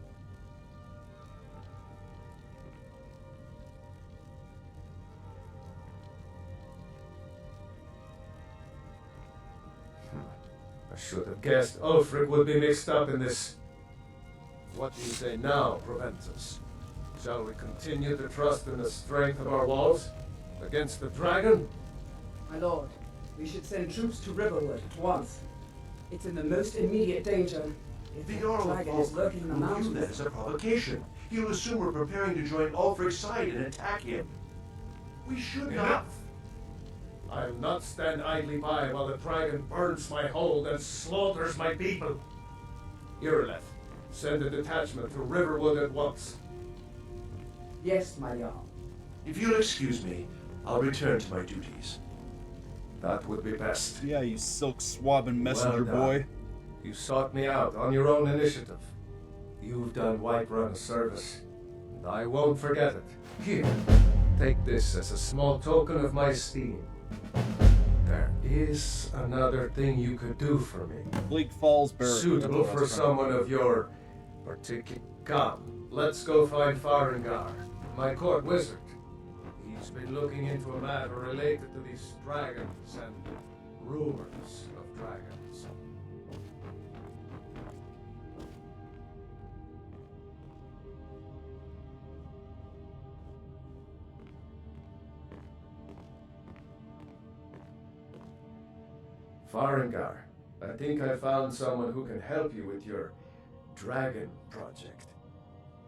I should have guessed Ulfric would be mixed up in this. What do you say now prevents us? Shall we continue to trust in the strength of our walls? Against the dragon? My lord, we should send troops to Riverwood at once. It's in the most immediate danger. If The the Jarl of dragon is lurking in the will use that mountains. as a provocation. He'll assume we're preparing to join Ulfric's side and attack him. We should not. Enough! I'll not stand idly by while the dragon burns my hold and slaughters my people. Irileth, send a detachment to Riverwood at once. Yes, my Jarl. If you'll excuse me, I'll return to my duties. That would be best. Yeah, you silk swabbing messenger Well done. boy. You sought me out on your own initiative. You've done Whiterun a service, and I won't forget it. Here, take this as a small token of my esteem. There is another thing you could do for me. Bleak Falls Barracks. Suitable for someone of your particular... Come, let's go find Farengar, my court wizard. He's been looking into a matter related to these dragons and rumors of dragons. Farengar, I think I found someone who can help you with your dragon project.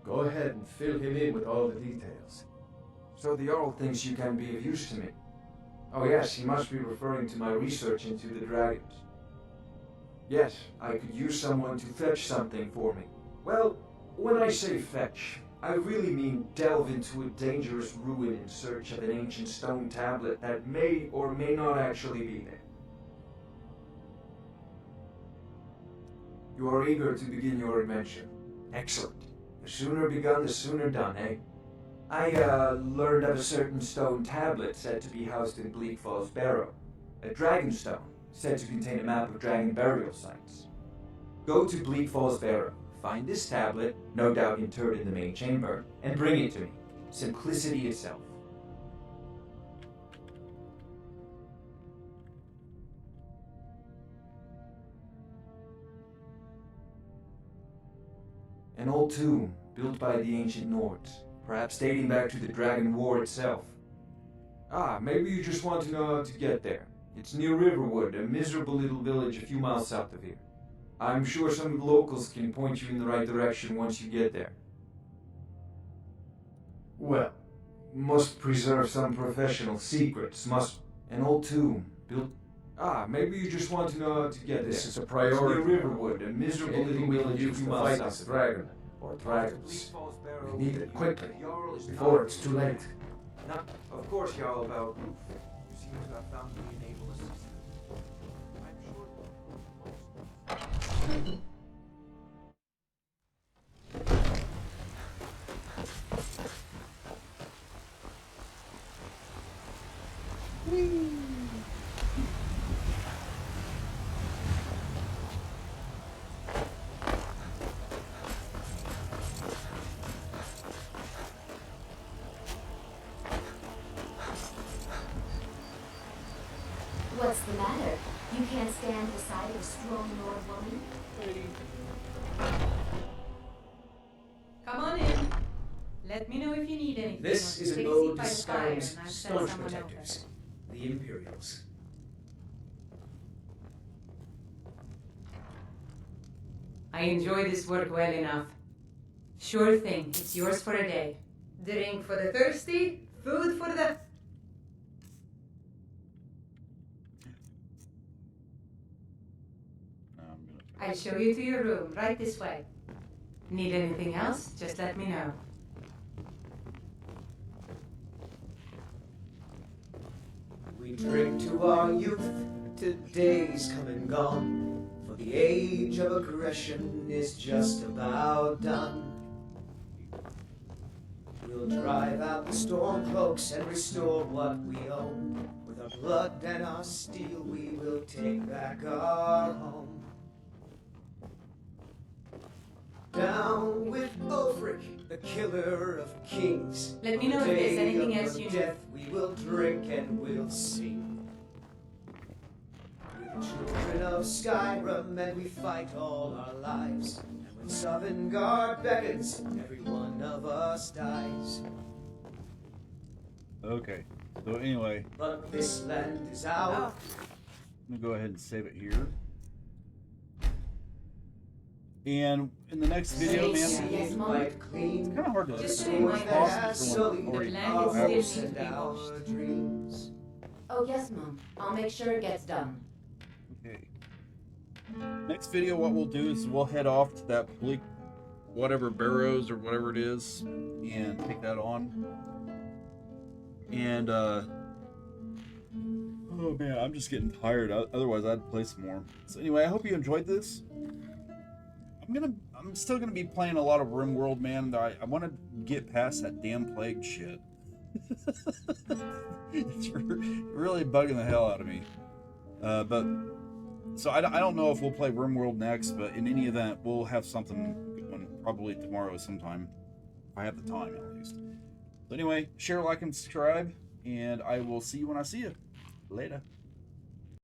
Go ahead and fill him in with all the details. So the Jarl thinks you can be of use to me. Oh yes, he must be referring to my research into the dragons. Yes, I could use someone to fetch something for me. Well, when I say fetch, I really mean delve into a dangerous ruin in search of an ancient stone tablet that may or may not actually be there. You are eager to begin your adventure. Excellent. The sooner begun, the sooner done, eh? I learned of a certain stone tablet said to be housed in Bleak Falls Barrow. A dragon stone, said to contain a map of dragon burial sites. Go to Bleak Falls Barrow, find this tablet, no doubt interred in the main chamber, and bring it to me. Simplicity itself. An old tomb, built by the ancient Nords, perhaps dating back to the Dragon War itself. Ah, maybe you just want to know how to get there. It's near Riverwood, a miserable little village a few miles south of here. I'm sure some of the locals can point you in the right direction once you get there. Well, Must preserve some professional secrets. An old tomb built. Maybe you just want to know how to get This there. is a priority. Near Riverwood, a miserable little Anything we can village a use few to miles fight south this of dragon, or dragons. We need it quickly, before it's too late. Of course, Jarl, about Roof. You seem to have found the enable assistant. I'm sure. What's the matter? You can't stand the sight of a strong Lord woman? Come on in. Let me know if you need anything. This is an Take a ode to seat by the fire Skyrim's and I'll send staunch someone protectors, the Imperials. I enjoy this work well enough. Sure thing, it's yours for a day. Drink for the thirsty, food for the... I'll show you to your room, right this way. Need anything else? Just let me know. We drink to our youth, to days come and gone, for the age of aggression is just about done. We'll drive out the storm cloaks and restore what we own. With our blood and our steel we will take back our home. Down with Ulfric, the killer of kings. Let me know if there's anything else you need. Death we will drink and we'll sing. We're the children of Skyrim and we fight all our lives. And when Sovngarde beckons, every one of us dies. Okay. So anyway, But this land is ours. I'm gonna go ahead and save it here. And in the next video, man, it's kind of hard to Just talk a reminder, to someone already the land have is still needs to be washed. Oh yes, Mom. I'll make sure it gets done. Okay. Next video, what we'll do is we'll head off to that bleak, whatever barrows or whatever it is, and take that on. And oh man, I'm just getting tired. Otherwise, I'd play some more. So anyway, I hope you enjoyed this. I'm still gonna be playing a lot of RimWorld, man. I want to get past that damn plague shit. It's really bugging the hell out of me. But so I don't know if we'll play RimWorld next, but in any event, we'll have something going probably tomorrow sometime. If I have the time, at least. So anyway, share, like, and subscribe, and I will see you when I see you. Later.